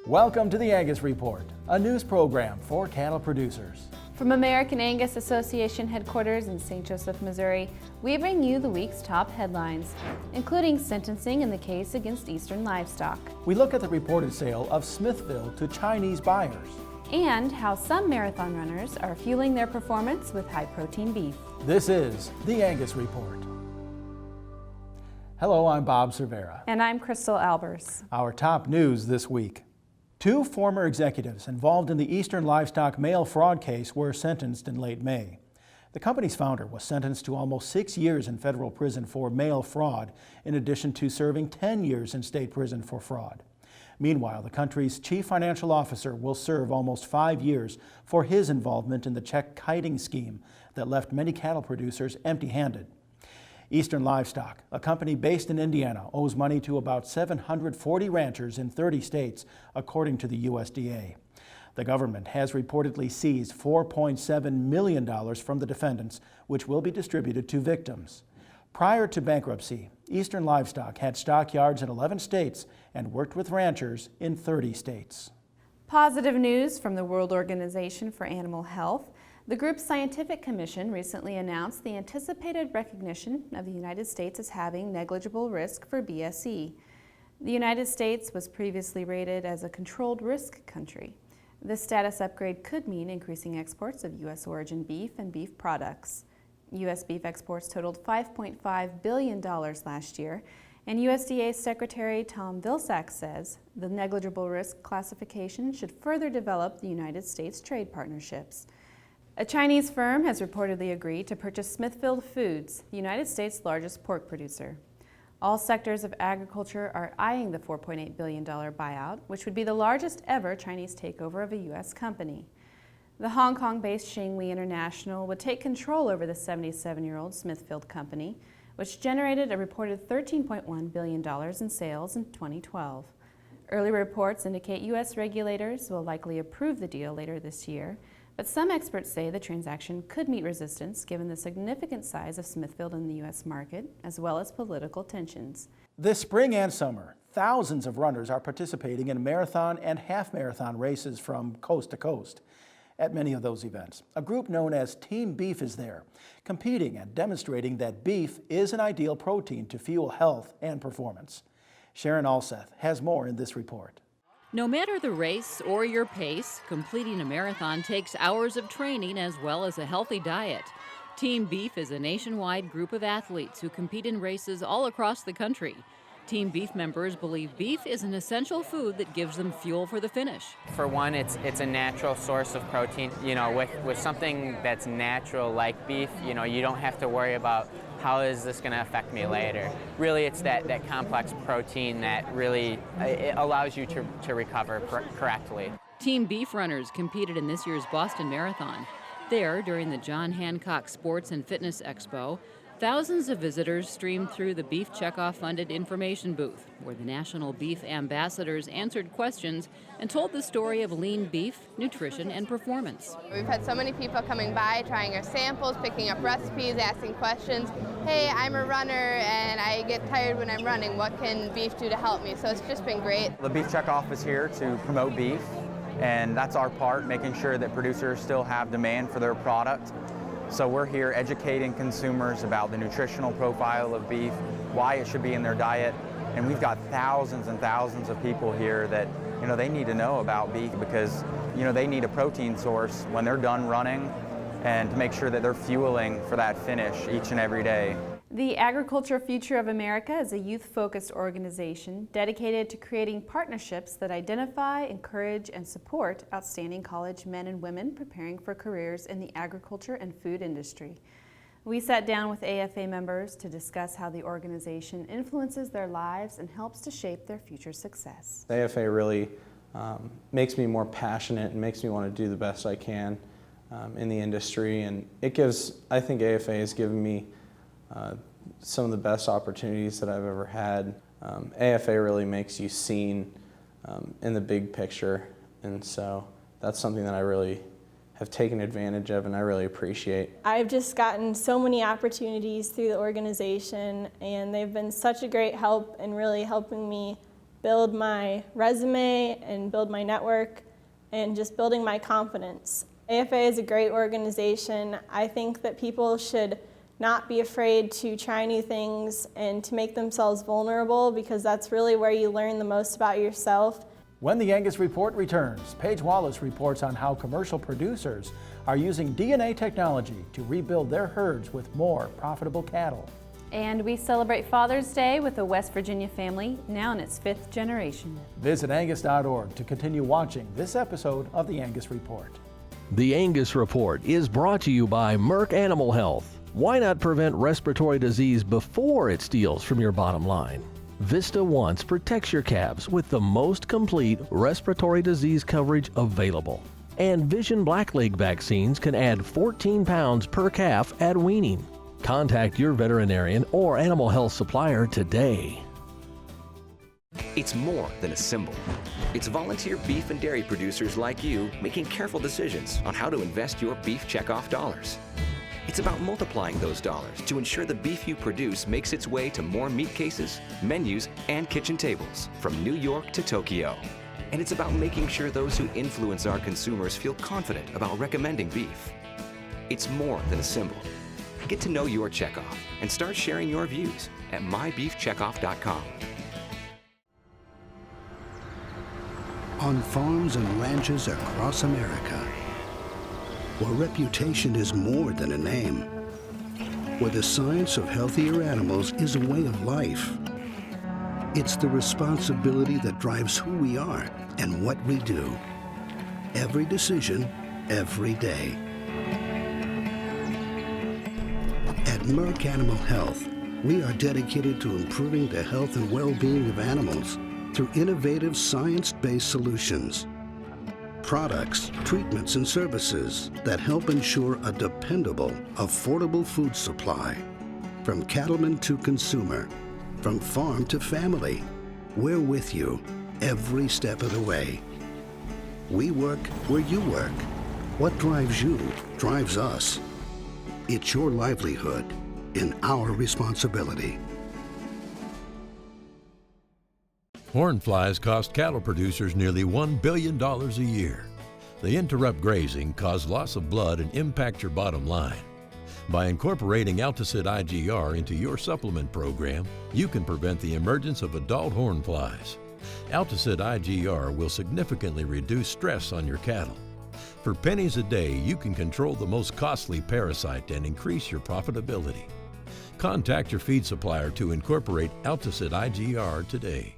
Welcome to the Angus Report, a news program for cattle producers. From American Angus Association headquarters in St. Joseph, Missouri, we bring you the week's top headlines, including sentencing in the case against Eastern Livestock. We look at the reported sale of Smithfield to Chinese buyers. And how some marathon runners are fueling their performance with high-protein beef. This is the Angus Report. Hello, I'm Bob Cervera. And I'm Crystal Albers. Our top news this week. 2 former executives involved in the Eastern Livestock mail fraud case were sentenced in late May. The company's founder was sentenced to almost 6 years in federal prison for mail fraud, in addition to serving 10 years in state prison for fraud. Meanwhile, the country's chief financial officer will serve almost 5 years for his involvement in the check kiting scheme that left many cattle producers empty-handed. Eastern Livestock, a company based in Indiana, owes money to about 740 ranchers in 30 states, according to the USDA. The government has reportedly seized $4.7 million from the defendants, which will be distributed to victims. Prior to bankruptcy, Eastern Livestock had stockyards in 11 states and worked with ranchers in 30 states. Positive news from the World Organization for Animal Health. The group's scientific commission recently announced the anticipated recognition of the United States as having negligible risk for BSE. The United States was previously rated as a controlled risk country. This status upgrade could mean increasing exports of U.S. origin beef and beef products. U.S. beef exports totaled $5.5 billion last year, and USDA Secretary Tom Vilsack says the negligible risk classification should further develop the United States trade partnerships. A Chinese firm has reportedly agreed to purchase Smithfield Foods, the United States' largest pork producer. All sectors of agriculture are eyeing the $4.8 billion buyout, which would be the largest ever Chinese takeover of a U.S. company. The Hong Kong-based Xingli International would take control over the 77-year-old Smithfield company, which generated a reported $13.1 billion in sales in 2012. Early reports indicate U.S. regulators will likely approve the deal later this year, but some experts say the transaction could meet resistance given the significant size of Smithfield in the U.S. market, as well as political tensions. This spring and summer, thousands of runners are participating in marathon and half-marathon races from coast to coast. At many of those events, a group known as Team Beef is there, competing and demonstrating that beef is an ideal protein to fuel health and performance. Sharon Alseth has more in this report. No matter the race or your pace, completing a marathon takes hours of training as well as a healthy diet. Team Beef is a nationwide group of athletes who compete in races all across the country. Team Beef members believe beef is an essential food that gives them fuel for the finish. For one, it's a natural source of protein. You know, with something that's natural like beef, you know, you don't have to worry about how is this going to affect me later. Really, it's that complex protein that really it allows you to recover correctly. Team Beef runners competed in this year's Boston Marathon. There, during the John Hancock Sports and Fitness Expo, thousands of visitors streamed through the Beef Checkoff-funded information booth, where the National Beef Ambassadors answered questions and told the story of lean beef, nutrition, and performance. We've had so many people coming by, trying our samples, picking up recipes, asking questions. Hey, I'm a runner and I get tired when I'm running. What can beef do to help me? So it's just been great. The Beef Checkoff is here to promote beef, and that's our part, making sure that producers still have demand for their product. So we're here educating consumers about the nutritional profile of beef, why it should be in their diet, and we've got thousands and thousands of people here that, you know, they need to know about beef because, you know, they need a protein source when they're done running and to make sure that they're fueling for that finish each and every day. The Agriculture Future of America is a youth-focused organization dedicated to creating partnerships that identify, encourage, and support outstanding college men and women preparing for careers in the agriculture and food industry. We sat down with AFA members to discuss how the organization influences their lives and helps to shape their future success. AFA really makes me more passionate and makes me want to do the best I can in the industry, and I think AFA has given me some of the best opportunities that I've ever had. AFA really makes you seen in the big picture, and so that's something that I really have taken advantage of and I really appreciate. I've just gotten so many opportunities through the organization, and they've been such a great help in really helping me build my resume and build my network and just building my confidence. AFA is a great organization. I think that people should not be afraid to try new things and to make themselves vulnerable, because that's really where you learn the most about yourself. When the Angus Report returns, Paige Wallace reports on how commercial producers are using DNA technology to rebuild their herds with more profitable cattle. And we celebrate Father's Day with a West Virginia family, now in its 5th generation. Visit Angus.org to continue watching this episode of the Angus Report. The Angus Report is brought to you by Merck Animal Health. Why not prevent respiratory disease before it steals from your bottom line? Vista Once protects your calves with the most complete respiratory disease coverage available. And Vision Blackleg vaccines can add 14 pounds per calf at weaning. Contact your veterinarian or animal health supplier today. It's more than a symbol. It's volunteer beef and dairy producers like you making careful decisions on how to invest your beef checkoff dollars. It's about multiplying those dollars to ensure the beef you produce makes its way to more meat cases, menus, and kitchen tables from New York to Tokyo. And it's about making sure those who influence our consumers feel confident about recommending beef. It's more than a symbol. Get to know your checkoff and start sharing your views at mybeefcheckoff.com. On farms and ranches across America, where reputation is more than a name, where the science of healthier animals is a way of life, it's the responsibility that drives who we are and what we do. Every decision, every day. At Merck Animal Health, we are dedicated to improving the health and well-being of animals through innovative science-based solutions. Products, treatments, and services that help ensure a dependable, affordable food supply. From cattleman to consumer, from farm to family, we're with you every step of the way. We work where you work. What drives you drives us. It's your livelihood and our responsibility. Horn flies cost cattle producers nearly $1 billion a year. They interrupt grazing, cause loss of blood, and impact your bottom line. By incorporating Alticid IGR into your supplement program, you can prevent the emergence of adult horn flies. Alticid IGR will significantly reduce stress on your cattle. For pennies a day, you can control the most costly parasite and increase your profitability. Contact your feed supplier to incorporate Alticid IGR today.